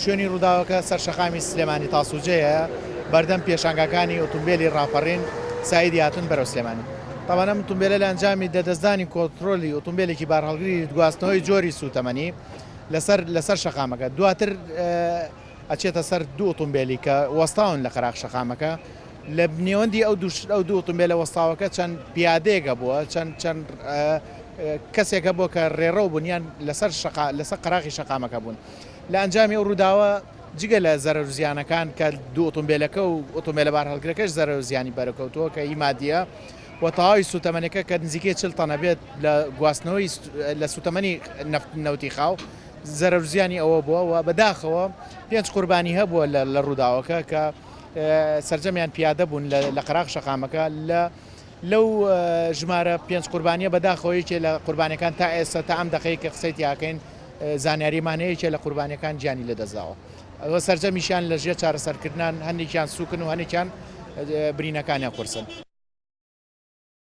شوێنی ڕووداوەکە سەر شەقامی سلێمانی تاسووجەیە بەردەم پێشانگەکانی ئۆتۆمبیلی ڕاپەڕین سایدی هاتون بەرەو سلێمانی. تاوانە ئۆتۆمبیلە لە ئەنجامی دەدەستدانی کۆنتڕۆلی ئۆتۆمبیلێکی بارهەڵگری گواستنەوەی جۆری سوتەمەنی لەسەر شەقامەکە دواتر ئەچێتە سەر دوو ئۆتۆمبیلی کە وەستاون لە قەراغ شەقامەکە لە نێوەندی ئەو دوو ئۆتۆمبیلە وەستاوەکە چەند پیادەیەکە بووە چەند کەسێکە بۆ کە ڕێڕە بوونیان لەسەر قەراغی شەقامەکە بوون. لە ئەنجامی ئەو ڕووداوە جگە لە زەرەر و زیانەکان کە دوو ئۆتۆمبیلەکە و ئۆتۆمبیلە بارهەڵگرەکەش زەرەر و زیانی بەرەکەوتووە کە ئیمادیە و تەواوی سوتەمەنەکە کە نزیکەی 40 تەنە بێت لە گواستنەوەی لە سوتەمەنی نەوتی خاو زەرەر و زیانی ئەوە بووە و بەداخەوە 5 قوربانی هەبووە لە ڕووداوەکە کە سەرجەمیان پیادە بوون لە قەراغ شەقامەکە لەو ژمارە 5 قوربانیە بەداخەوەیەکێ لە قوربانەکان تا ئێستا تا ئەم دەقەیە کە قسەی تیاکەین زانیاریمانەیەکێ لە قوربانەکان گیانی لەدەستداوە. ئەوە سەرجەمیشیان لە ژێر چارەسەرکردنان هەندێکیان سوکن و هەندێکیان برینەکانیان قورسن.